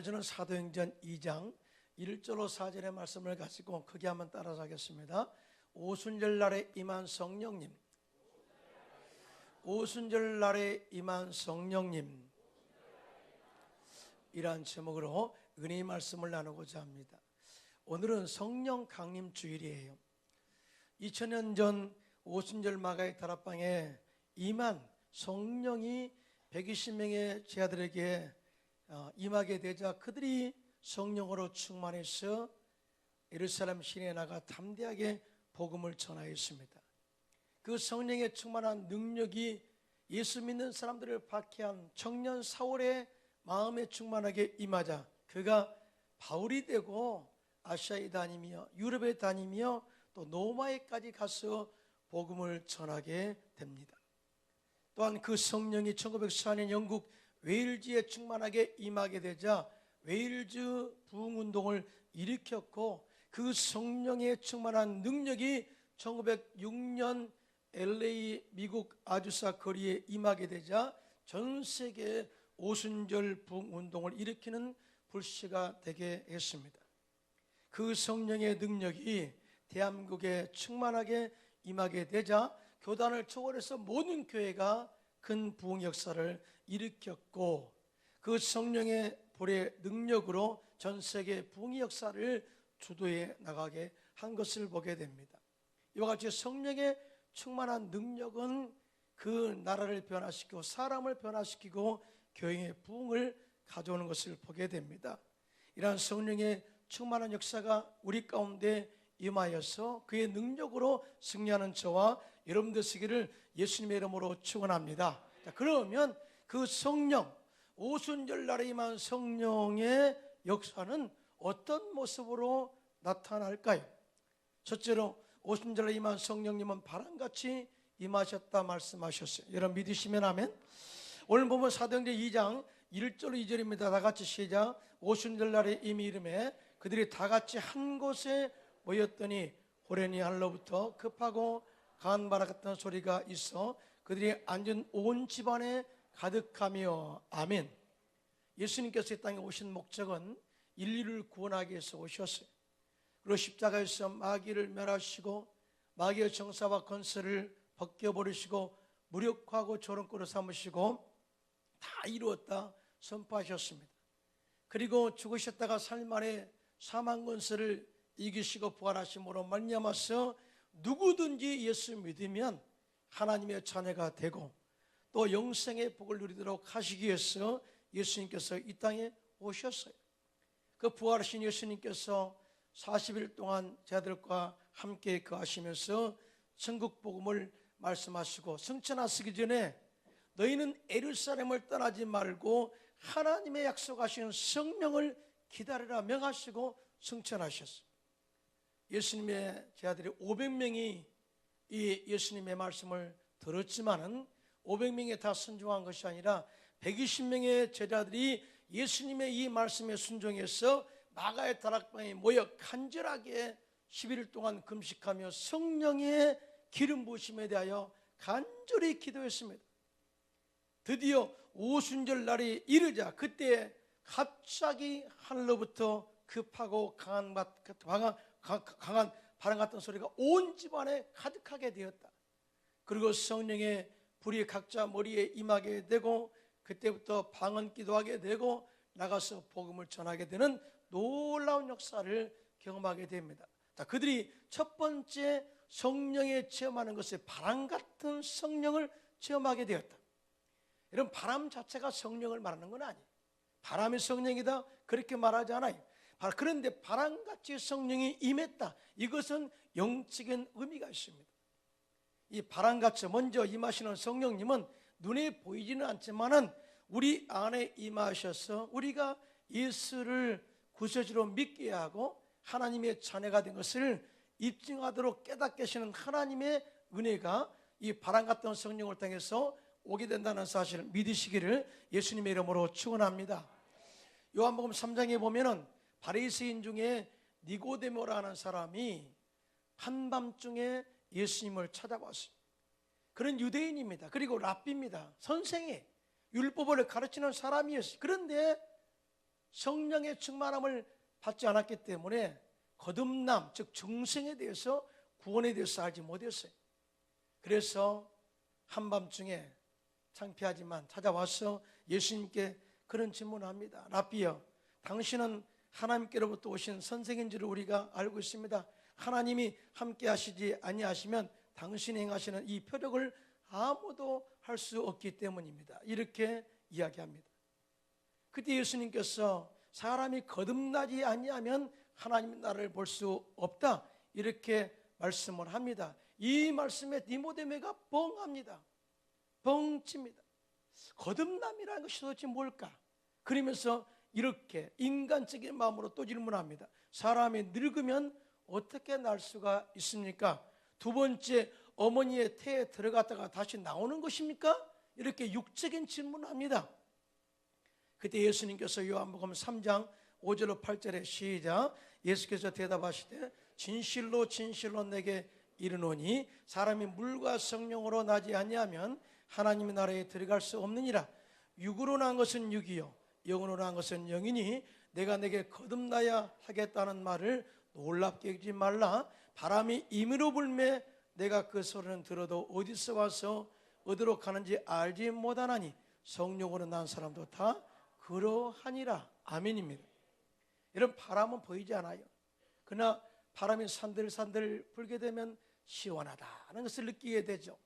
오늘 저는 사도행전 2장 1절로 4절의 말씀을 가지고 크게 한번 따라서 하겠습니다. 오순절 날에 임한 성령님, 오순절 날에 임한 성령님, 이러한 제목으로 은혜의 말씀을 나누고자 합니다. 오늘은 성령 강림 주일이에요. 2000년 전 오순절 마가의 다락방에 임한 성령이 120명의 제자들에게 임하게 되자 그들이 성령으로 충만해서 예루살렘 시내에 나가 담대하게 복음을 전하였습니다. 그 성령의 충만한 능력이 예수 믿는 사람들을 박해한 청년 사울의 마음에 충만하게 임하자 그가 바울이 되고 아시아에 다니며 유럽에 다니며 또 로마에까지 가서 복음을 전하게 됩니다. 또한 그 성령이 1914년 영국 웨일즈에 충만하게 임하게 되자 웨일즈 부흥운동을 일으켰고 그 성령의 충만한 능력이 1906년 LA 미국 아주사 거리에 임하게 되자 전 세계 오순절 부흥운동을 일으키는 불씨가 되게 했습니다. 그 성령의 능력이 대한민국에 충만하게 임하게 되자 교단을 초월해서 모든 교회가 큰 부흥 역사를 일으켰고 그 성령의 불의 능력으로 전 세계 부흥 역사를 주도해 나가게 한 것을 보게 됩니다. 이와 같이 성령의 충만한 능력은 그 나라를 변화시키고 사람을 변화시키고 교회의 부흥을 가져오는 것을 보게 됩니다. 이러한 성령의 충만한 역사가 우리 가운데 임하여서 그의 능력으로 승리하는 저와 여러분들 되시기를 예수님의 이름으로 축원합니다. 자, 그러면 그 성령, 오순절 날에 임한 성령의 역사는 어떤 모습으로 나타날까요? 첫째로 오순절에 임한 성령님은 바람같이 임하셨다 말씀하셨어요. 여러분 믿으시면 아멘. 오늘 보면 사도행전 2장 1절 2절입니다. 다 같이 시작. 오순절 날에 이미 이름에 그들이 다 같이 한 곳에 모였더니 호련히 하늘로부터 급하고 강한 바람 같은 소리가 있어 그들이 앉은 온 집안에 가득하며 아멘. 예수님께서 이 땅에 오신 목적은 인류를 구원하기 위해서 오셨어요. 그리고 십자가에서 마귀를 멸하시고 마귀의 정사와 권세를 벗겨버리시고 무력화하고 조롱꾼으로 삼으시고 다 이루었다 선포하셨습니다. 그리고 죽으셨다가 3일 만에 사망 권세를 이기시고 부활하심으로 말미암아서 누구든지 예수 믿으면 하나님의 자녀가 되고 또 영생의 복을 누리도록 하시기 위해서 예수님께서 이 땅에 오셨어요. 그 부활하신 예수님께서 40일 동안 제자들과 함께 거하시면서 천국 복음을 말씀하시고 승천하시기 전에 너희는 예루살렘을 떠나지 말고 하나님의 약속하신 성령을 기다리라 명하시고 승천하셨어요. 예수님의 제자들이 500명이 이 예수님의 말씀을 들었지만은 500명이 다 순종한 것이 아니라 120명의 제자들이 예수님의 이 말씀에 순종해서 마가의 다락방에 모여 간절하게 11일 동안 금식하며 성령의 기름 부으심에 대하여 간절히 기도했습니다. 드디어 오순절 날이 이르자 그때 갑자기 하늘로부터 급하고 강한 바람 같은 소리가 온 집안에 가득하게 되었다. 그리고 성령의 불이 각자 머리에 임하게 되고 그때부터 방언 기도하게 되고 나가서 복음을 전하게 되는 놀라운 역사를 경험하게 됩니다. 자, 그들이 첫 번째 성령에 체험하는 것이 바람 같은 성령을 체험하게 되었다. 이런 바람 자체가 성령을 말하는 건 아니에요. 바람이 성령이다 그렇게 말하지 않아요. 그런데 바람같이 성령이 임했다. 이것은 영적인 의미가 있습니다. 이 바람같이 먼저 임하시는 성령님은 눈에 보이지는 않지만은 우리 안에 임하셔서 우리가 예수를 구세주로 믿게 하고 하나님의 자녀가 된 것을 입증하도록 깨닫게 하시는 하나님의 은혜가 이 바람 같은 성령을 통해서 오게 된다는 사실을 믿으시기를 예수님의 이름으로 축원합니다. 요한복음 3장에 보면은 바리새인 중에 니고데모라는 사람이 한밤중에 예수님을 찾아왔어요. 그런 유대인입니다. 그리고 랍비입니다. 선생이 율법을 가르치는 사람이었어요. 그런데 성령의 충만함을 받지 않았기 때문에 거듭남, 즉 중생에 대해서, 구원에 대해서 알지 못했어요. 그래서 한밤중에 창피하지만 찾아와서 예수님께 그런 질문을 합니다. 랍비여, 당신은 하나님께로부터 오신 선생인 줄 우리가 알고 있습니다. 하나님이 함께 하시지 아니하시면 당신이 행하시는 이 표적을 아무도 할 수 없기 때문입니다. 이렇게 이야기합니다. 그때 예수님께서 사람이 거듭나지 아니하면 하나님의 나라를 볼 수 없다, 이렇게 말씀을 합니다. 이 말씀에 니고데모가 뻥합니다. 뻥칩니다. 거듭남이라는 것이 도대체 뭘까? 그러면서 이렇게 인간적인 마음으로 또 질문합니다. 사람이 늙으면 어떻게 날 수가 있습니까? 두 번째, 어머니의 태에 들어갔다가 다시 나오는 것입니까? 이렇게 육적인 질문을 합니다. 그때 예수님께서 요한복음 3장 5절로 8절에 시작. 예수께서 대답하시되 진실로 진실로 내게 이르노니 사람이 물과 성령으로 나지 아니하면 하나님의 나라에 들어갈 수 없느니라. 육으로 난 것은 육이요 영으로 난 것은 영이니 내가 내게 거듭나야 하겠다는 말을 놀랍게 여기지 말라. 바람이 임의로 불매 내가 그 소리는 들어도 어디서 와서 어디로 가는지 알지 못하나니 성령으로 난 사람도 다 그러하니라. 아멘입니다. 이런 바람은 보이지 않아요. 그러나 바람이 산들산들 불게 되면 시원하다는 것을 느끼게 되죠.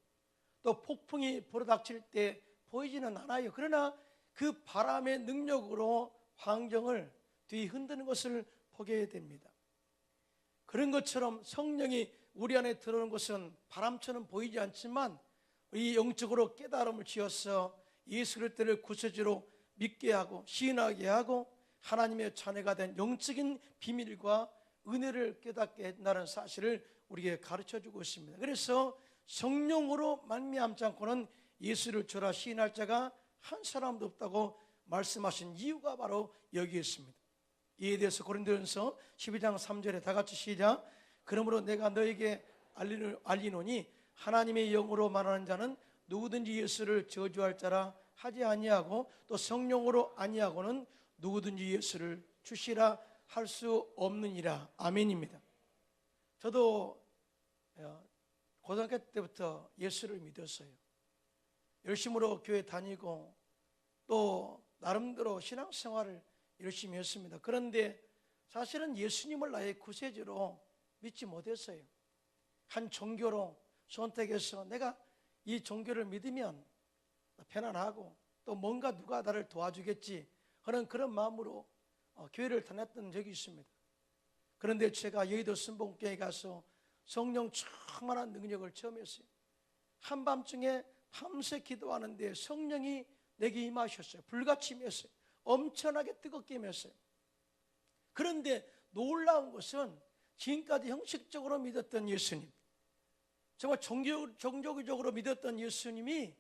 또 폭풍이 불어닥칠 때 보이지는 않아요. 그러나 그 바람의 능력으로 환경을 뒤흔드는 것을 보게 됩니다. 그런 것처럼 성령이 우리 안에 들어오는 것은 바람처럼 보이지 않지만 이 영적으로 깨달음을 지어서 예수 그리스도를 구세주로 믿게 하고 시인하게 하고 하나님의 자녀가 된 영적인 비밀과 은혜를 깨닫게 한다는 사실을 우리에게 가르쳐주고 있습니다. 그래서 성령으로 말미암지 않고는 예수를 주라 시인할 자가 한 사람도 없다고 말씀하신 이유가 바로 여기에 있습니다. 이에 대해서 고린도전서 12장 3절에 다 같이 시작. 그러므로 내가 너에게 알리노니 하나님의 영으로 말하는 자는 누구든지 예수를 저주할 자라 하지 아니하고 또 성령으로 아니하고는 누구든지 예수를 주시라 할 수 없느니라. 아멘입니다. 저도 고등학교 때부터 예수를 믿었어요. 열심으로 교회 다니고 또 나름대로 신앙생활을 열심히 했습니다. 그런데 사실은 예수님을 나의 구세주로 믿지 못했어요. 한 종교로 선택해서 내가 이 종교를 믿으면 편안하고 또 뭔가 누가 나를 도와주겠지 하는 그런 마음으로 교회를 다녔던 적이 있습니다. 그런데 제가 여의도 순복음교회에 가서 성령 충만한 능력을 처음 했어요. 한밤중에 밤새 기도하는데 성령이 내게 임하셨어요. 불같이 임했어요. 엄청나게 뜨겁게 임했어요. 그런데 놀라운 것은 지금까지 형식적으로 믿었던 예수님, 정말 종교적으로 믿었던 예수님이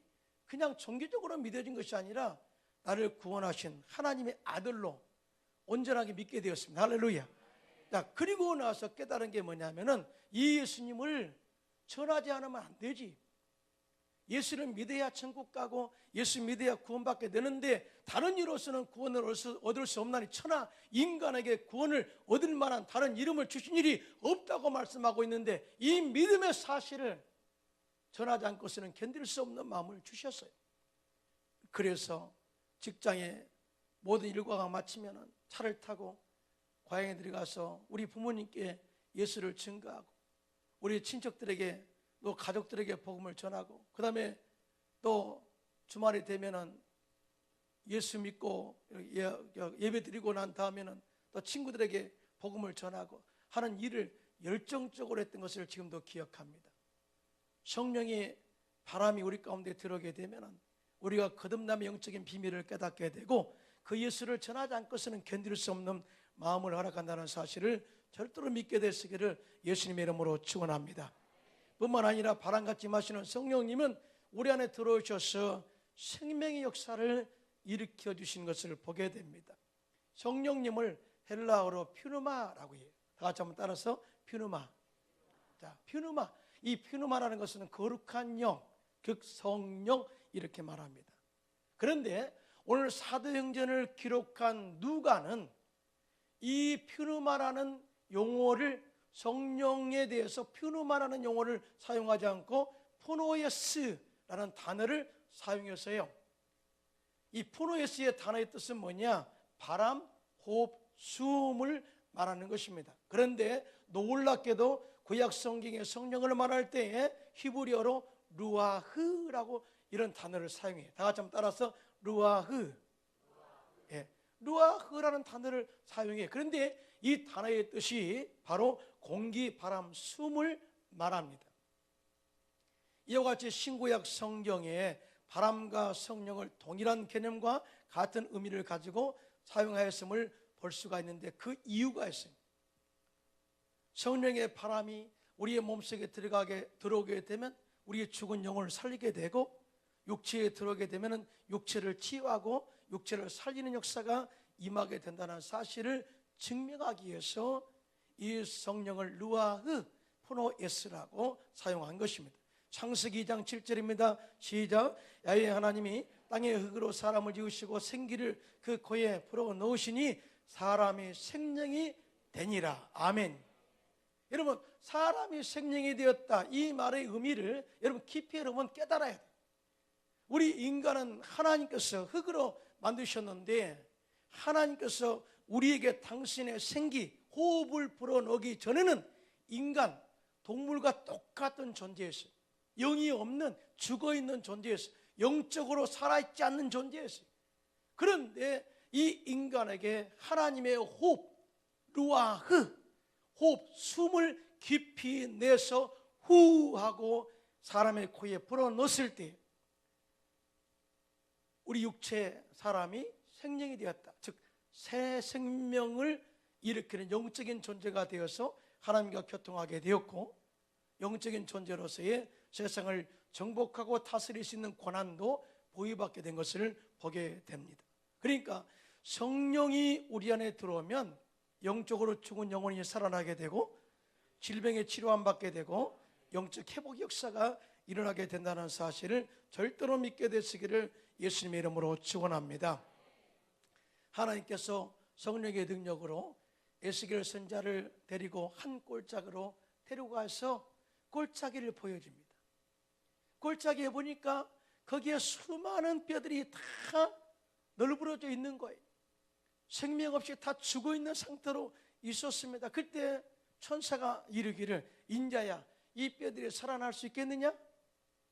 그냥 종교적으로 믿어진 것이 아니라 나를 구원하신 하나님의 아들로 온전하게 믿게 되었습니다. 할렐루야. 자, 그리고 나서 깨달은 게 뭐냐면은 이 예수님을 전하지 않으면 안 되지. 예수를 믿어야 천국 가고 예수 믿어야 구원받게 되는데 다른 이로서는 구원을 얻을 수 없나니 천하 인간에게 구원을 얻을 만한 다른 이름을 주신 일이 없다고 말씀하고 있는데 이 믿음의 사실을 전하지 않고서는 견딜 수 없는 마음을 주셨어요. 그래서 직장에 모든 일과가 마치면 차를 타고 고향에 들어가서 우리 부모님께 예수를 증거하고 우리 친척들에게 또 가족들에게 복음을 전하고 그 다음에 또 주말이 되면은 예수 믿고 예배 드리고 난 다음에는 또 친구들에게 복음을 전하고 하는 일을 열정적으로 했던 것을 지금도 기억합니다. 성령의 바람이 우리 가운데 들어오게 되면은 우리가 거듭남의 영적인 비밀을 깨닫게 되고 그 예수를 전하지 않고서는 견딜 수 없는 마음을 허락한다는 사실을 절대로 믿게 되시기를 예수님의 이름으로 축원합니다. 뿐만 아니라 바람같이 마시는 성령님은 우리 안에 들어오셔서 생명의 역사를 일으켜 주시는 것을 보게 됩니다. 성령님을 헬라어로 퓨누마라고 해요. 다 같이 한번 따라서 퓨누마. 자, 퓨누마. 이 퓨누마라는 것은 거룩한 영, 즉 성령 이렇게 말합니다. 그런데 오늘 사도행전을 기록한 누가는 이 퓨누마라는 용어를, 성령에 대해서 퓨누마라는 용어를 사용하지 않고 포노에스라는 단어를 사용해서요, 이 포노에스의 단어의 뜻은 뭐냐? 바람, 호흡, 숨을 말하는 것입니다. 그런데 놀랍게도 구약 성경에 성령을 말할 때에 히브리어로 루아흐라고 이런 단어를 사용해요. 다 같이 한번 따라서 루아흐. 예, 루아흐라는 단어를 사용해요. 그런데 이 단어의 뜻이 바로 공기, 바람, 숨을 말합니다. 이와 같이 신구약 성경에 바람과 성령을 동일한 개념과 같은 의미를 가지고 사용하였음을 볼 수가 있는데 그 이유가 있습니다. 성령의 바람이 우리의 몸속에 들어오게 되면 우리의 죽은 영혼을 살리게 되고, 육체에 들어오게 되면 육체를 치유하고 육체를 살리는 역사가 임하게 된다는 사실을 증명하기 위해서 이 성령을 루아흐 포노에스라고 사용한 것입니다. 창세기 2장 7절입니다. 시작. 야훼 하나님이 땅의 흙으로 사람을 지으시고 생기를 그 코에 불어넣으시니 사람이 생명이 되니라. 아멘. 여러분, 사람이 생명이 되었다, 이 말의 의미를 여러분 깊이 여러분 깨달아야 돼요. 우리 인간은 하나님께서 흙으로 만드셨는데 하나님께서 우리에게 당신의 생기, 호흡을 불어넣기 전에는 인간, 동물과 똑같은 존재였어요. 영이 없는, 죽어있는 존재였어요. 영적으로 살아있지 않는 존재였어요. 그런데 이 인간에게 하나님의 호흡, 루아흐, 호흡, 숨을 깊이 내서 후하고 사람의 코에 불어넣었을 때 우리 육체 사람이 생명이 되었다. 즉 새 생명을 일으키는 영적인 존재가 되어서 하나님과 교통하게 되었고, 영적인 존재로서의 세상을 정복하고 다스릴 수 있는 권한도 보유받게 된 것을 보게 됩니다. 그러니까 성령이 우리 안에 들어오면 영적으로 죽은 영혼이 살아나게 되고, 질병의 치료함 받게 되고, 영적 회복 역사가 일어나게 된다는 사실을 절대로 믿게 되시기를 예수님의 이름으로 축원합니다. 하나님께서 성령의 능력으로 에스겔 선지자를 데리고 한 골짜기로 데리고 가서 골짜기를 보여줍니다. 골짜기에 보니까 거기에 수많은 뼈들이 다 널브러져 있는 거예요. 생명 없이 다 죽어 있는 상태로 있었습니다. 그때 천사가 이르기를, 인자야, 이 뼈들이 살아날 수 있겠느냐?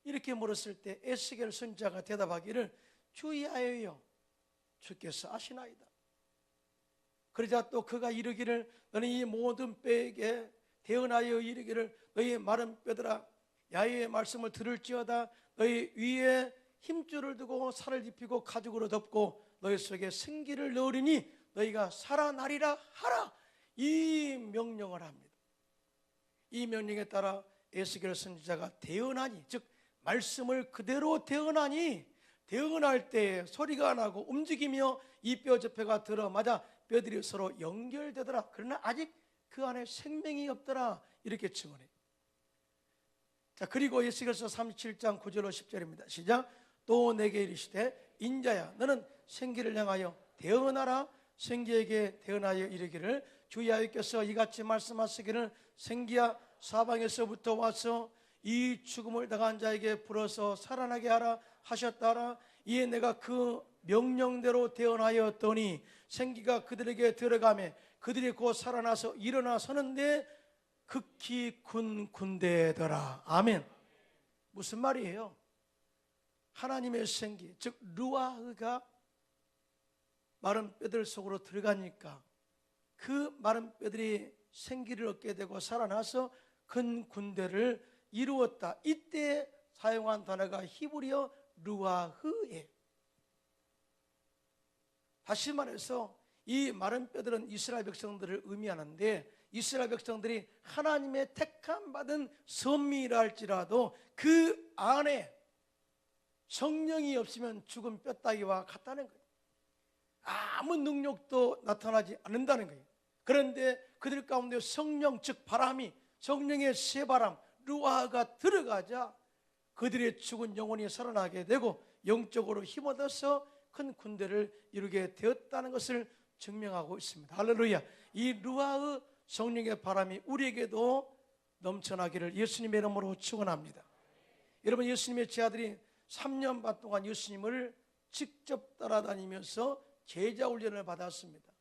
이렇게 물었을 때 에스겔 선지자가 대답하기를, 주의하여요, 주께서 아시나이다. 그러자 또 그가 이르기를, 너는 이 모든 뼈에게 대언하여 이르기를, 너희 마른 뼈들아, 야훼의 말씀을 들을지어다. 너희 위에 힘줄을 두고 살을 입히고 가죽으로 덮고 너희 속에 생기를 넣으리니 너희가 살아나리라 하라. 이 명령을 합니다. 이 명령에 따라 에스겔 선지자가 대언하니, 즉 말씀을 그대로 대언하니, 대언할 때 소리가 나고 움직이며 이 뼈저뼈가 들어맞아 뼈들이 서로 연결되더라. 그러나 아직 그 안에 생명이 없더라. 이렇게 증언해요. 자, 그리고 에스겔서 37장 9절로 10절입니다. 시작. 또 내게 이르시되, 인자야, 너는 생기를 향하여 대언하라. 생기에게 대언하여 이르기를, 주 여호와께서 이같이 말씀하시기를, 생기야, 사방에서부터 와서 이 죽음을 당한 자에게 불어서 살아나게 하라 하셨다라. 이에 내가 그 명령대로 대언하였더니 생기가 그들에게 들어가매 그들이 곧 살아나서 일어나 서는데 극히 군 군대더라. 아멘. 무슨 말이에요? 하나님의 생기, 즉 루아흐가 마른 뼈들 속으로 들어가니까 그 마른 뼈들이 생기를 얻게 되고 살아나서 큰 군대를 이루었다. 이때 사용한 단어가 히브리어 루아흐예요. 다시 말해서 이 마른 뼈들은 이스라엘 백성들을 의미하는데, 이스라엘 백성들이 하나님의 택함 받은 선미라 할지라도 그 안에 성령이 없으면 죽은 뼈다귀와 같다는 거예요. 아무 능력도 나타나지 않는다는 거예요. 그런데 그들 가운데 성령, 즉 바람이, 성령의 새바람 루아가 들어가자 그들의 죽은 영혼이 살아나게 되고 영적으로 힘 얻어서 큰 군대를 이루게 되었다는 것을 증명하고 있습니다. 할렐루야. 이 루아의 성령의 바람이 우리에게도 넘쳐나기를 예수님의 이름으로 축원합니다. 여러분, 예수님의 제자들이 3년 반 동안 예수님을 직접 따라다니면서 제자 훈련을 받았습니다.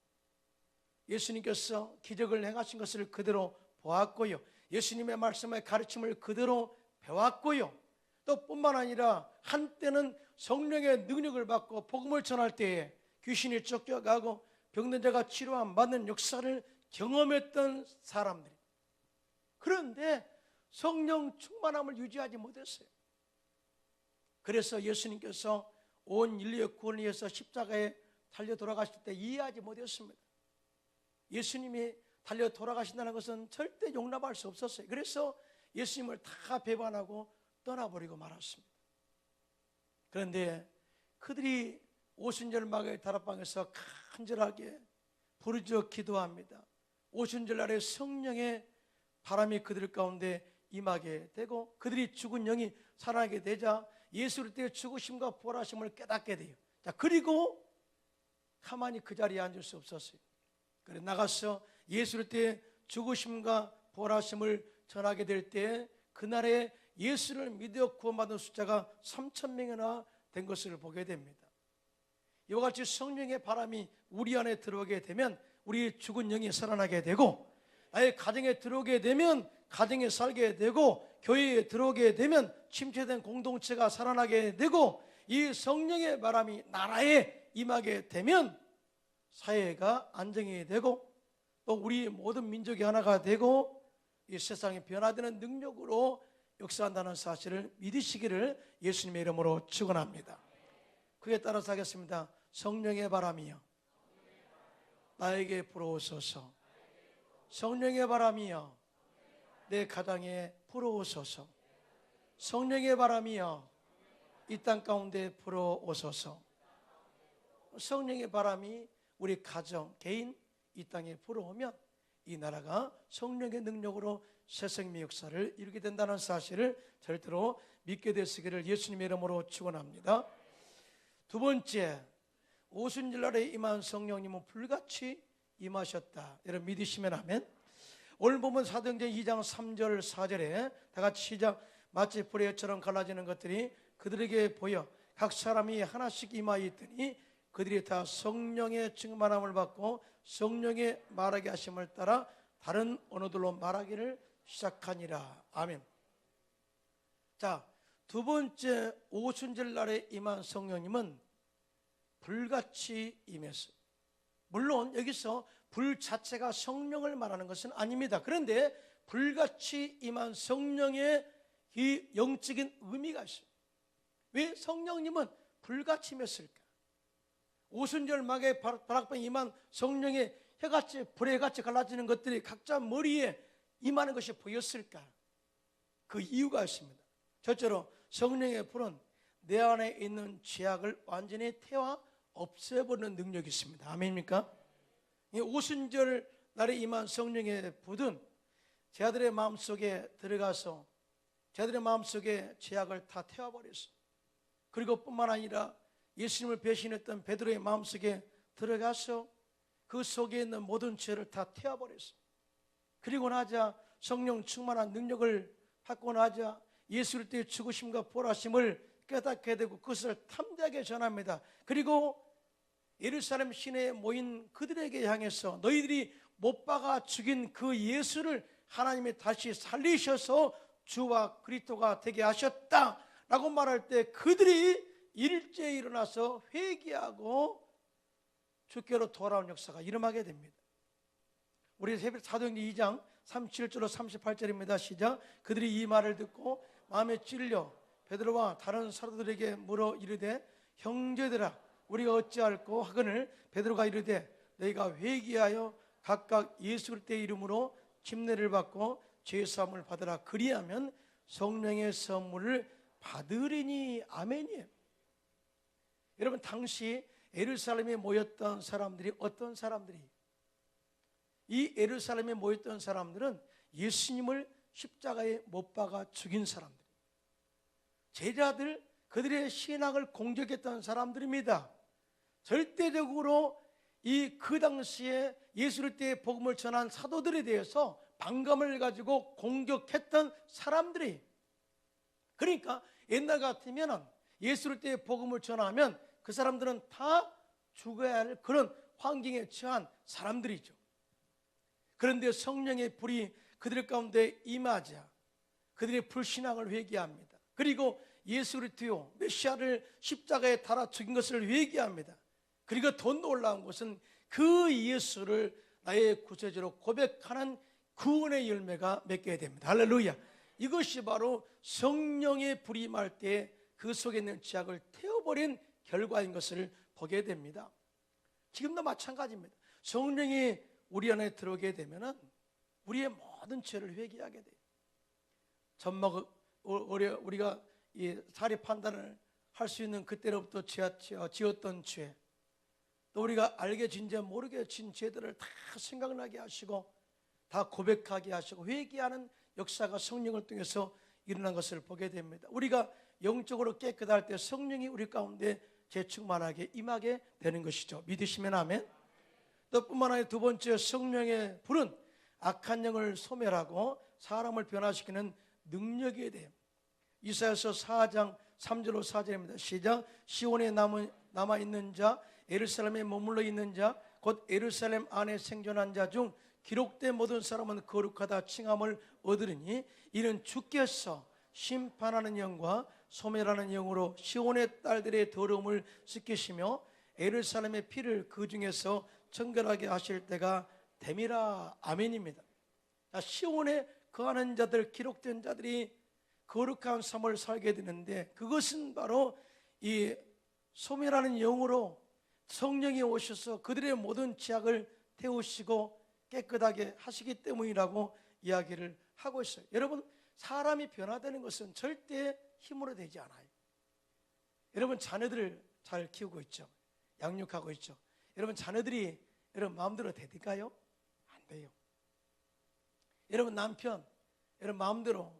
예수님께서 기적을 행하신 것을 그대로 보았고요, 예수님의 말씀의 가르침을 그대로 배웠고요, 또 뿐만 아니라 한때는 성령의 능력을 받고 복음을 전할 때에 귀신이 쫓겨가고 병든 자가 치료함 받는 역사를 경험했던 사람들이, 그런데 성령 충만함을 유지하지 못했어요. 그래서 예수님께서 온 인류의 구원을 위해서 십자가에 달려 돌아가실 때 이해하지 못했습니다. 예수님이 달려 돌아가신다는 것은 절대 용납할 수 없었어요. 그래서 예수님을 다 배반하고 떠나버리고 말았습니다. 그런데 그들이 오순절마의 다락방에서 간절하게 부르짖어 기도합니다. 오순절날에 성령의 바람이 그들 가운데 임하게 되고 그들이 죽은 영이 살아나게 되자 예수 그리스도의 죽으심과 부활하심을 깨닫게 돼요. 자, 그리고 가만히 그 자리에 앉을 수 없었어요. 그래 나가서 예수 그리스도의 죽으심과 부활하심을 전하게 될 때 그날에 예수를 믿어 구원받은 숫자가 3,000명이나 된 것을 보게 됩니다. 이와 같이 성령의 바람이 우리 안에 들어오게 되면 우리 죽은 영이 살아나게 되고, 아예 가정에 들어오게 되면 가정에 살게 되고, 교회에 들어오게 되면 침체된 공동체가 살아나게 되고, 이 성령의 바람이 나라에 임하게 되면 사회가 안정이 되고 또 우리 모든 민족이 하나가 되고 이 세상이 변화되는 능력으로 역사한다는 사실을 믿으시기를 예수님의 이름으로 축원합니다. 그에 따라서 하겠습니다. 성령의 바람이여 나에게 불어오소서. 성령의 바람이여 내 가정에 불어오소서. 성령의 바람이여 이 땅 가운데 불어오소서. 성령의 바람이 우리 가정, 개인 이 땅에 불어오면 이 나라가 성령의 능력으로 새 생명의 역사를 이루게 된다는 사실을 절대로 믿게 되시기를 예수님의 이름으로 축원합니다. 두 번째, 오순절날에 임한 성령님은 불같이 임하셨다. 여러분 믿으시면 아멘. 오늘 보면 사도행전 2장 3절 4절에 다 같이 시작. 마치 불의 혀처럼 갈라지는 것들이 그들에게 보여 각 사람이 하나씩 임하여 있더니 그들이 다 성령의 충만함을 받고 성령의 말하게 하심을 따라 다른 언어들로 말하기를 시작하니라. 아멘. 자, 두 번째 오순절 날에 임한 성령님은 불같이 임했어요. 물론 여기서 불 자체가 성령을 말하는 것은 아닙니다. 그런데 불같이 임한 성령의 이 영적인 의미가 있어요. 왜 성령님은 불같이 임했을까? 오순절 막에 다락방에 임한 성령의 해같이 불의 같이 갈라지는 것들이 각자 머리에 임하는 것이 보였을까? 그 이유가 있습니다. 첫째로 성령의 불은 내 안에 있는 죄악을 완전히 태워 없애버리는 능력이 있습니다. 아멘입니까? 이 오순절 날에 임한 성령의 불은 제 아들의 마음속에 들어가서 제 아들의 마음속에 죄악을 다 태워버렸어요. 그리고 뿐만 아니라 예수님을 배신했던 베드로의 마음속에 들어가서 그 속에 있는 모든 죄를 다 태워버렸어요. 그리고 나자 성령 충만한 능력을 받고 나자 예수 그리스도의 죽으심과 부활하심을 깨닫게 되고 그것을 탐대하게 전합니다. 그리고 예루살렘 시내에 모인 그들에게 향해서 너희들이 못 박아 죽인 그 예수를 하나님이 다시 살리셔서 주와 그리스도가 되게 하셨다라고 말할 때 그들이 일제히 일어나서 회개하고 주께로 돌아온 역사가 일어나게 됩니다. 우리 사도행전 2장 37절로 38절입니다. 시작. 그들이 이 말을 듣고 마음에 찔려 베드로와 다른 사도들에게 물어 이르되 형제들아 우리가 어찌할꼬 하거늘 베드로가 이르되 너희가 회개하여 각각 예수 그리스도의 이름으로 침례를 받고 죄사함을 받으라. 그리하면 성령의 선물을 받으리니. 아멘이에요. 여러분 당시 예루살렘에 모였던 사람들이 어떤 사람들이? 이 예루살렘에 모였던 사람들은 예수님을 십자가에 못 박아 죽인 사람들, 제자들, 그들의 신앙을 공격했던 사람들입니다. 절대적으로 그 당시에 예수를 때 복음을 전한 사도들에 대해서 반감을 가지고 공격했던 사람들이, 그러니까 옛날 같으면 예수를 때 복음을 전하면 그 사람들은 다 죽어야 할 그런 환경에 처한 사람들이죠. 그런데 성령의 불이 그들 가운데 임하자 그들의 불신앙을 회개합니다. 그리고 예수 그리스도 메시아를 십자가에 달아 죽인 것을 회개합니다. 그리고 더 놀라운 것은 그 예수를 나의 구세주로 고백하는 구원의 열매가 맺게 됩니다. 할렐루야. 이것이 바로 성령의 불이 임할 때 그 속에 있는 죄악을 태워버린 결과인 것을 보게 됩니다. 지금도 마찬가지입니다. 성령이 우리 안에 들어오게 되면 우리의 모든 죄를 회개하게 돼요. 우리가 이 사리 판단을 할 수 있는 그때로부터 지었던 죄, 또 우리가 알게 진 죄 모르게 진 죄들을 다 생각나게 하시고 다 고백하게 하시고 회개하는 역사가 성령을 통해서 일어난 것을 보게 됩니다. 우리가 영적으로 깨끗할 때 성령이 우리 가운데 재충만하게 임하게 되는 것이죠. 믿으시면 아멘. 또 뿐만 아니라 두 번째, 성령의 불은 악한 영을 소멸하고 사람을 변화시키는 능력에 대해 이사야서 4장 3절로 4절입니다. 시작. 시온에 남아있는 자, 예루살렘에 머물러 있는 자, 곧 예루살렘 안에 생존한 자 중 기록된 모든 사람은 거룩하다 칭함을 얻으리니 이는 주께서 심판하는 영과 소멸하는 영으로 시온의 딸들의 더러움을 씻기시며 예루살렘의 피를 그 중에서 정결하게 하실 때가 됨이라. 아멘입니다. 시온에 거하는 자들, 기록된 자들이 거룩한 삶을 살게 되는데, 그것은 바로 이 소멸하는 영으로 성령이 오셔서 그들의 모든 죄악을 태우시고 깨끗하게 하시기 때문이라고 이야기를 하고 있어요. 여러분, 사람이 변화되는 것은 절대 힘으로 되지 않아요. 여러분, 자녀들을 잘 키우고 있죠. 양육하고 있죠. 여러분, 자녀들이 여러분 마음대로 되든가요? 안 돼요. 여러분, 남편 여러분 마음대로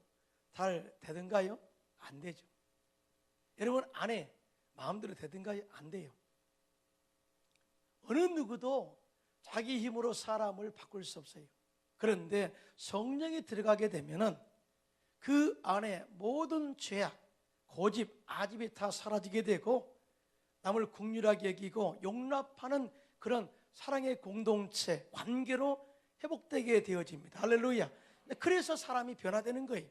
잘 되든가요? 안 되죠. 여러분, 아내 마음대로 되든가요? 안 돼요. 어느 누구도 자기 힘으로 사람을 바꿀 수 없어요. 그런데 성령이 들어가게 되면은 그 안에 모든 죄악, 고집, 아집이 다 사라지게 되고 남을 긍휼하게 여기고 용납하는 그런 사랑의 공동체, 관계로 회복되게 되어집니다. 할렐루야. 그래서 사람이 변화되는 거예요.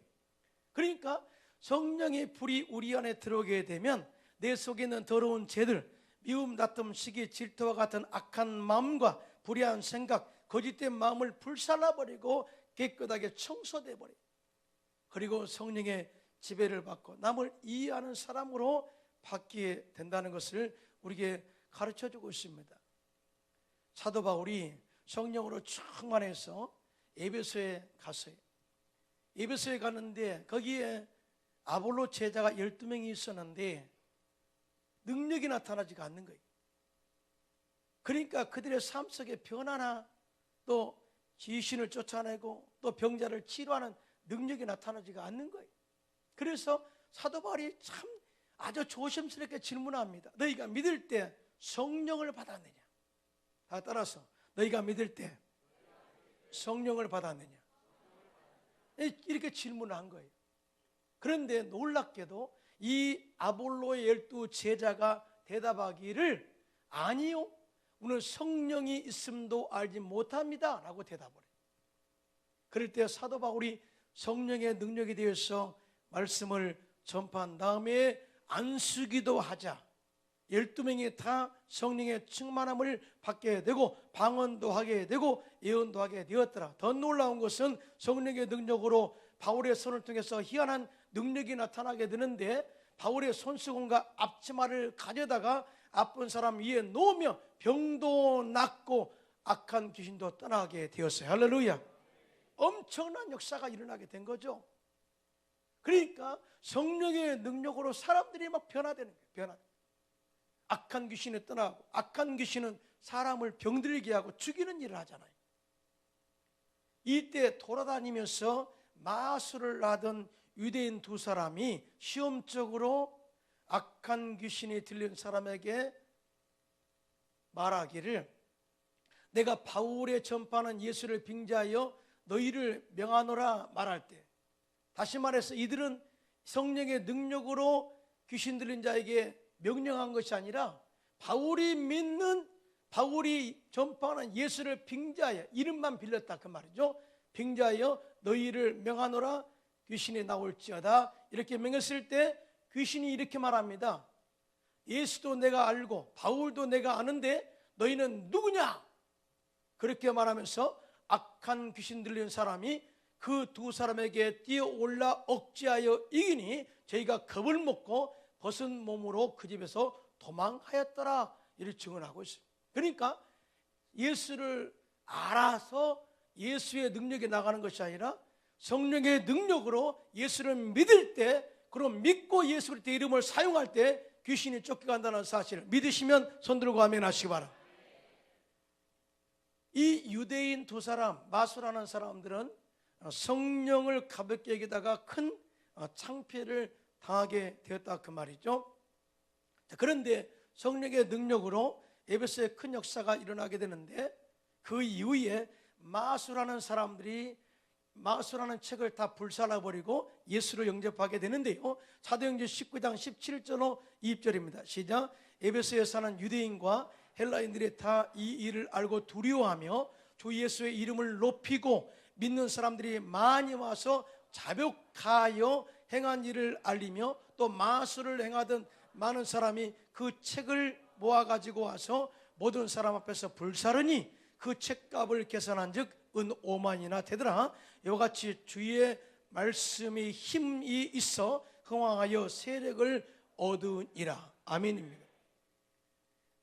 그러니까 성령의 불이 우리 안에 들어오게 되면 내 속에 있는 더러운 죄들, 미움, 다툼, 시기, 질투와 같은 악한 마음과 불의한 생각, 거짓된 마음을 불살라버리고 깨끗하게 청소돼 버려요. 그리고 성령의 지배를 받고 남을 이해하는 사람으로 바뀌게 된다는 것을 우리에게 가르쳐주고 있습니다. 사도 바울이 성령으로 충만해서 에베소에 갔어요. 에베소에 갔는데 거기에 아볼로 제자가 12명이 있었는데 능력이 나타나지가 않는 거예요. 그러니까 그들의 삶 속에 변화나 또 귀신을 쫓아내고 또 병자를 치료하는 능력이 나타나지가 않는 거예요. 그래서 사도 바울이 참 아주 조심스럽게 질문합니다. 너희가 믿을 때 성령을 받았느냐? 다 따라서 너희가 믿을 때 성령을 받았느냐? 이렇게 질문을 한 거예요. 그런데 놀랍게도 이 아볼로의 12 제자가 대답하기를 아니요, 오늘 성령이 있음도 알지 못합니다 라고 대답을 해요. 그럴 때 사도 바울이 성령의 능력에 대해서 말씀을 전파한 다음에 안수기도 하자 12명이 다 성령의 충만함을 받게 되고 방언도 하게 되고 예언도 하게 되었더라. 더 놀라운 것은 성령의 능력으로 바울의 손을 통해서 희한한 능력이 나타나게 되는데 바울의 손수건과 앞치마를 가져다가 아픈 사람 위에 놓으며 병도 낫고 악한 귀신도 떠나게 되었어요. 할렐루야. 엄청난 역사가 일어나게 된 거죠. 그러니까 성령의 능력으로 사람들이 막 변화되는 거예요. 변화. 악한 귀신이 떠나고, 악한 귀신은 사람을 병들게 하고 죽이는 일을 하잖아요. 이때 돌아다니면서 마술을 하던 유대인 두 사람이 시험적으로 악한 귀신이 들린 사람에게 말하기를 내가 바울의 전파하는 예수를 빙자하여 너희를 명하노라 말할 때, 다시 말해서 이들은 성령의 능력으로 귀신 들린 자에게 명령한 것이 아니라 바울이 믿는, 바울이 전파하는 예수를 빙자하여, 이름만 빌렸다 그 말이죠. 빙자하여 너희를 명하노라, 귀신이 나올지어다. 이렇게 명했을 때 귀신이 이렇게 말합니다. 예수도 내가 알고 바울도 내가 아는데 너희는 누구냐? 그렇게 말하면서 악한 귀신 들린 사람이 그 두 사람에게 뛰어올라 억제하여 이기니 저희가 겁을 먹고 벗은 몸으로 그 집에서 도망하였더라. 이를 증언하고 있습니다. 그러니까 예수를 알아서 예수의 능력이 나가는 것이 아니라 성령의 능력으로 예수를 믿을 때, 그럼 믿고 예수 그리스도의 이름을 사용할 때 귀신이 쫓겨간다는 사실을 믿으시면 손 들고 아멘 하시기 바랍니다. 이 유대인 두 사람, 마술하는 사람들은 성령을 가볍게 여기다가 큰 창피를 당하게 되었다 그 말이죠. 그런데 성령의 능력으로 에베소에 큰 역사가 일어나게 되는데, 그 이후에 마술하는 사람들이 마술하는 책을 다 불살라버리고 예수를 영접하게 되는데요. 사도행전 19장 17절로 20절입니다. 시작. 에베소에 사는 유대인과 헬라인들이 다 이 일을 알고 두려워하며 주 예수의 이름을 높이고 믿는 사람들이 많이 와서 자복하여 행한 일을 알리며 또 마술을 행하던 많은 사람이 그 책을 모아가지고 와서 모든 사람 앞에서 불사르니 그 책값을 계산한 즉 은 5만이나 되더라. 이와 같이 주의 말씀이 힘이 있어 흥왕하여 세력을 얻으니라. 아멘입니다.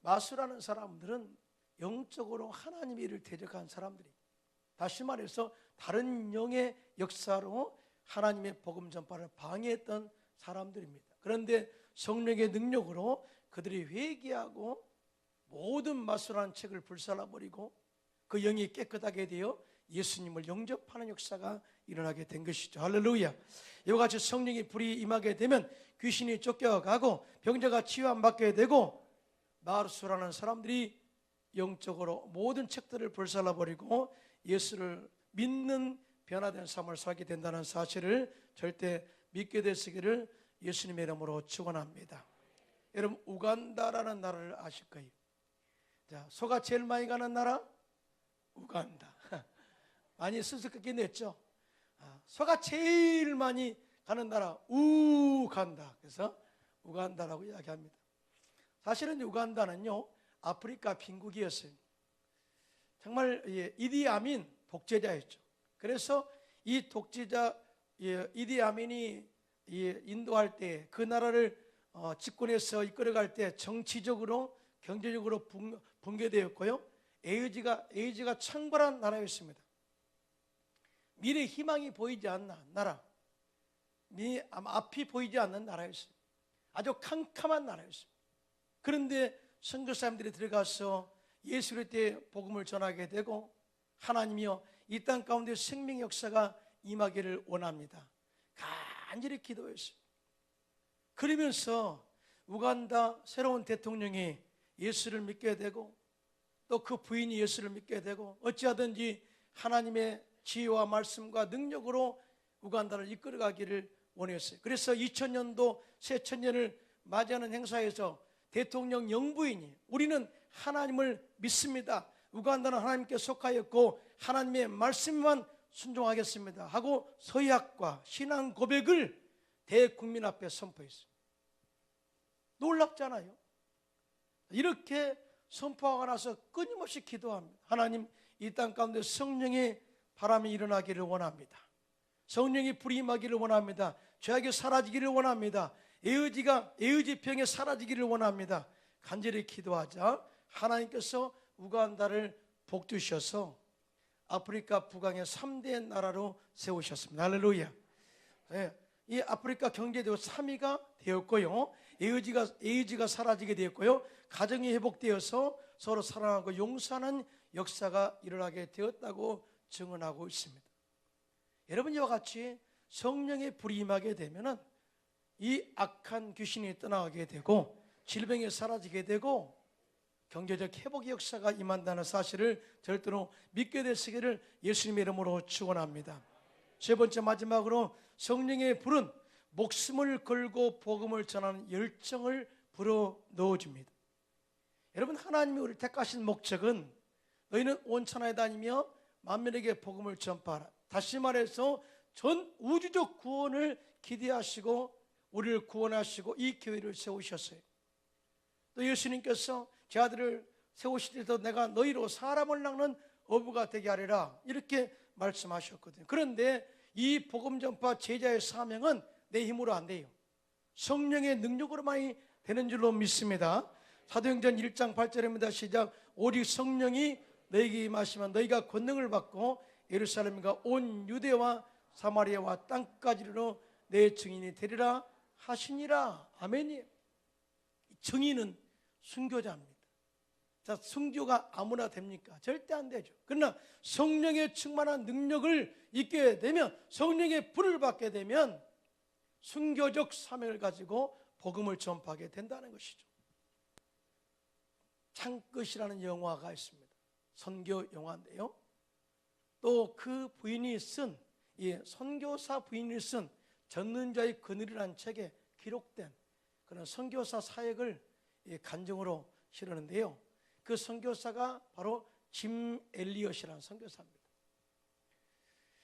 마술하는 사람들은 영적으로 하나님의 일을 대적한 사람들이, 다시 말해서 다른 영의 역사로 하나님의 복음 전파를 방해했던 사람들입니다. 그런데 성령의 능력으로 그들이 회개하고 모든 마술하는 책을 불살라버리고 그 영이 깨끗하게 되어 예수님을 영접하는 역사가 일어나게 된 것이죠. 할렐루야. 이와 같이 성령의 불이 임하게 되면 귀신이 쫓겨가고 병자가 치유 안 받게 되고, 마술하는 사람들이 영적으로 모든 책들을 불살라버리고 예수를 믿는 변화된 삶을 살게 된다는 사실을 절대 믿게 되시기를 예수님의 이름으로 축원합니다. 여러분, 우간다라는 나라를 아실 거예요. 자, 소가 제일 많이 가는 나라 우간다. 많이 수수께끼 냈죠. 소가 제일 많이 가는 나라 우간다. 그래서 우간다라고 이야기합니다. 사실은 우간다는요 아프리카 빈국이었어요. 정말 이디 아민 독재자였죠. 그래서 이 독재자 이디 아민이 인도할 때, 그 나라를 집권해서 이끌어갈 때 정치적으로 경제적으로 붕괴되었고요. 에이즈가 창궐한 나라였습니다. 미래 희망이 보이지 않는 나라, 앞이 보이지 않는 나라였어요. 아주 캄캄한 나라였습니다. 그런데 선교사님들이 들어가서 예수 그리스도의 복음을 전하게 되고 하나님이여 이 땅 가운데 생명 역사가 임하기를 원합니다. 간절히 기도했어요. 그러면서 우간다 새로운 대통령이 예수를 믿게 되고 또 그 부인이 예수를 믿게 되고, 어찌하든지 하나님의 지혜와 말씀과 능력으로 우간다를 이끌어가기를 원했어요. 그래서 2000년도 새천년을 맞이하는 행사에서 대통령 영부인이 우리는 하나님을 믿습니다. 우간다는 하나님께 속하였고 하나님의 말씀만 순종하겠습니다 하고 서약과 신앙 고백을 대국민 앞에 선포했어요. 놀랍잖아요. 이렇게 선포하고 나서 끊임없이 기도합니다. 하나님, 이 땅 가운데 성령의 바람이 일어나기를 원합니다. 성령의 불이 임하기를 원합니다. 죄악이 사라지기를 원합니다. 에이즈 병이 사라지기를 원합니다. 간절히 기도하자 하나님께서 우간다를 복주셔서 아프리카 북왕의 3대 나라로 세우셨습니다. 할렐루야. 이 아프리카 경제도 3위가 되었고요. 에이즈가 사라지게 되었고요. 가정이 회복되어서 서로 사랑하고 용서하는 역사가 일어나게 되었다고 증언하고 있습니다. 여러분, 이와 같이 성령의 불이 임하게 되면은 이 악한 귀신이 떠나가게 되고 질병이 사라지게 되고 경제적 회복의 역사가 임한다는 사실을 절대로 믿게 되시기를 예수님의 이름으로 축원합니다. 세 번째 마지막으로 성령의 불은 목숨을 걸고 복음을 전하는 열정을 불어 넣어줍니다. 여러분, 하나님이 우리를 택하신 목적은 너희는 온 천하에 다니며 만민에게 복음을 전파하라. 다시 말해서 전 우주적 구원을 기대하시고 우리를 구원하시고 이 교회를 세우셨어요. 또 예수님께서 제 아들을 세우실 때도 내가 너희로 사람을 낚는 어부가 되게 하리라 이렇게 말씀하셨거든요. 그런데 이 복음 전파 제자의 사명은 내 힘으로 안 돼요. 성령의 능력으로만이 되는 줄로 믿습니다. 사도행전 1장 8절입니다. 시작. 오직 성령이 너희에게 임하시면 너희가 권능을 받고 예루살렘과 온 유대와 사마리아와 땅까지로 내 증인이 되리라 하시니라. 아멘이에요. 증인은 순교자입니다. 자, 순교가 아무나 됩니까? 절대 안 되죠. 그러나 성령의 충만한 능력을 입게 되면, 성령의 불을 받게 되면 순교적 사명을 가지고 복음을 전파하게 된다는 것이죠. 창끝이라는 영화가 있습니다. 선교 영화인데요. 또 그 부인이 쓴, 선교사 부인이 쓴 전능자의 그늘이라는 책에 기록된 그런 선교사 사역을 간증으로 실었는데요. 그 선교사가 바로 짐 엘리엇이라는 선교사입니다.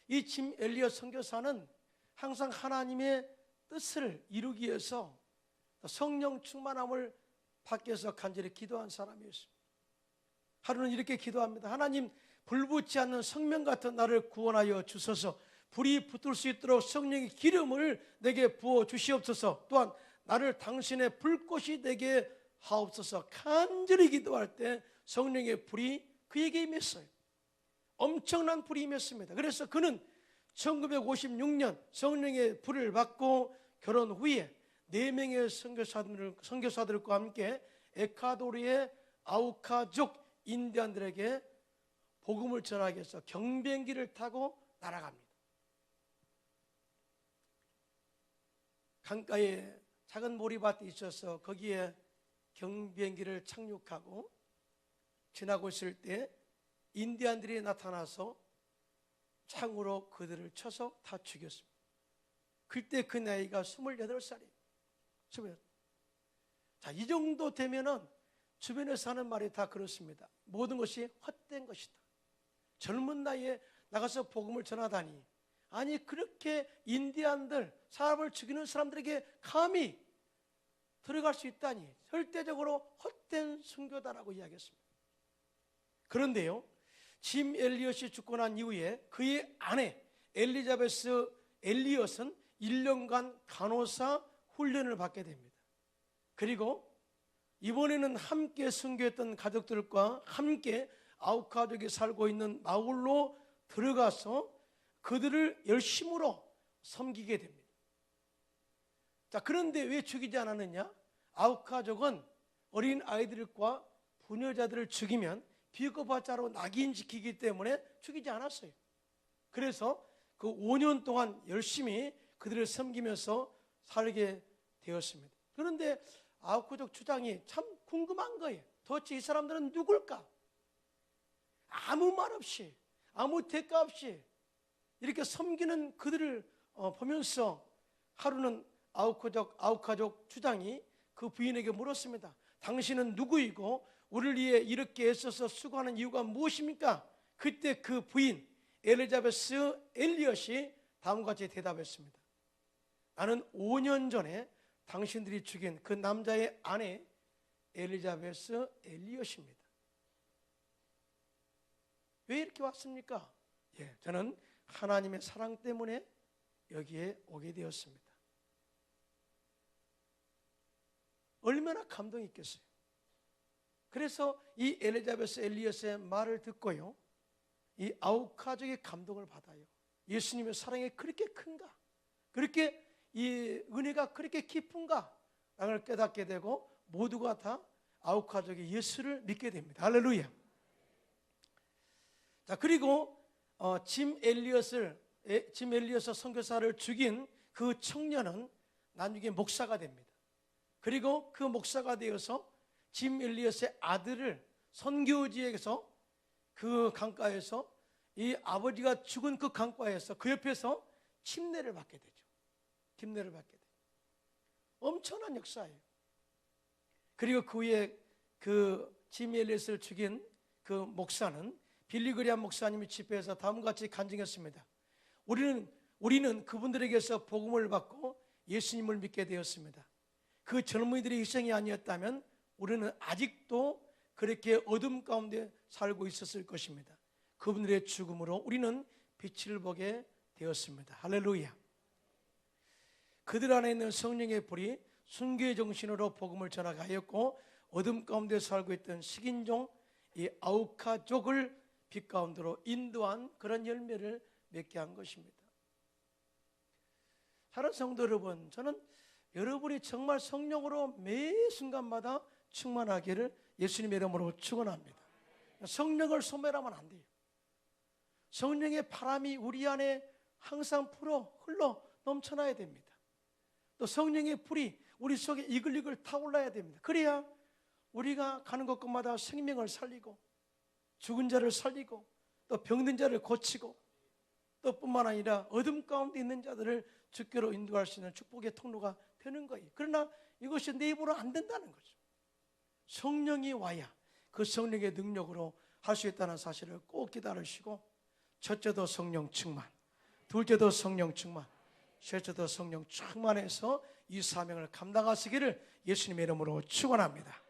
이 짐 엘리엇 선교사는 항상 하나님의 뜻을 이루기 위해서 성령 충만함을 받기 위해서 간절히 기도한 사람이었습니다. 하루는 이렇게 기도합니다. 하나님, 불붙지 않는 성명 같은 나를 구원하여 주소서. 불이 붙을 수 있도록 성령의 기름을 내게 부어 주시옵소서. 또한 나를 당신의 불꽃이 되게 하옵소서. 간절히 기도할 때 성령의 불이 그에게 임했어요. 엄청난 불이 임했습니다. 그래서 그는 1956년 성령의 불을 받고 결혼 후에 4명의 선교사들과 함께 에콰도르의 아우카족 인디안들에게 복음을 전하기 위해서 경비행기를 타고 날아갑니다. 강가에 작은 모리밭이 있어서 거기에 경비행기를 착륙하고 지나고 있을 때 인디안들이 나타나서 창으로 그들을 쳐서 다 죽였습니다. 그때 그 나이가 28살이에요. 자, 이 정도 되면은 주변에서 하는 말이 다 그렇습니다. 모든 것이 헛된 것이다. 젊은 나이에 나가서 복음을 전하다니. 아니, 그렇게 인디안들, 사람을 죽이는 사람들에게 감히 들어갈 수 있다니. 절대적으로 헛된 순교다라고 이야기했습니다. 그런데요, 짐 엘리엇이 죽고 난 이후에 그의 아내 엘리자베스 엘리엇은 1년간 간호사 훈련을 받게 됩니다. 그리고 이번에는 함께 순교했던 가족들과 함께 아우카족이 살고 있는 마을로 들어가서 그들을 열심으로 섬기게 됩니다. 자, 그런데 왜 죽이지 않았느냐? 아우카족은 어린 아이들과 부녀자들을 죽이면 비겁하자로 낙인지키기 때문에 죽이지 않았어요. 그래서 그 5년 동안 열심히 그들을 섬기면서 살게 되었습니다. 그런데 아우카족 주장이 참 궁금한 거예요. 도대체 이 사람들은 누굴까? 아무 말 없이, 아무 대가 없이 이렇게 섬기는 그들을 보면서 하루는 아우카족 주장이 그 부인에게 물었습니다. 당신은 누구이고 우리를 위해 이렇게 애써서 수고하는 이유가 무엇입니까? 그때 그 부인 엘리자베스 엘리엇이 다음과 같이 대답했습니다. 나는 5년 전에 당신들이 죽인 그 남자의 아내 엘리자베스 엘리엇입니다. 왜 이렇게 왔습니까? 저는 하나님의 사랑 때문에 여기에 오게 되었습니다. 얼마나 감동이 있겠어요. 그래서 이 엘리자베스 엘리엇의 말을 듣고요, 이 아우카족의 감동을 받아요. 예수님의 사랑이 그렇게 큰가? 그렇게 이 은혜가 그렇게 깊은가? 라는 깨닫게 되고 모두가 다 아우카족의 예수를 믿게 됩니다. 할렐루야. 자, 그리고 짐 엘리엇을 선교사를 죽인 그 청년은 나중에 목사가 됩니다. 그리고 그 목사가 되어서 짐 엘리엇의 아들을 선교지에서 그 강가에서 이 아버지가 죽은 그 강가에서 그 옆에서 침례를 받게 되죠. 침례를 받게 돼요. 엄청난 역사예요. 그리고 그 후에 그 짐 엘리엇을 죽인 그 목사는 빌리그리암 목사님이 집회에서 다음과 같이 간증했습니다. 우리는 그분들에게서 복음을 받고 예수님을 믿게 되었습니다. 그 젊은이들의 희생이 아니었다면 우리는 아직도 그렇게 어둠 가운데 살고 있었을 것입니다. 그분들의 죽음으로 우리는 빛을 보게 되었습니다. 할렐루야. 그들 안에 있는 성령의 불이 순교의 정신으로 복음을 전하였고 어둠 가운데 살고 있던 식인종 이 아우카족을 빛 가운데로 인도한 그런 열매를 맺게 한 것입니다. 사랑하는 성도 여러분, 저는 여러분이 정말 성령으로 매 순간마다 충만하기를 예수님의 이름으로 축원합니다. 성령을 소멸하면 안 돼요. 성령의 바람이 우리 안에 항상 흘러 넘쳐나야 됩니다. 또 성령의 불이 우리 속에 이글이글 타올라야 됩니다. 그래야 우리가 가는 곳곳마다 생명을 살리고 죽은 자를 살리고 또 병든 자를 고치고 또 뿐만 아니라 어둠 가운데 있는 자들을 주께로 인도할 수 있는 축복의 통로가 되는 거예요. 그러나 이것이 내 입으로 안 된다는 거죠. 성령이 와야 그 성령의 능력으로 할 수 있다는 사실을 꼭 기다리시고 첫째도 성령 충만, 둘째도 성령 충만, 셋째도 성령 충만해서 이 사명을 감당하시기를 예수님의 이름으로 축원합니다.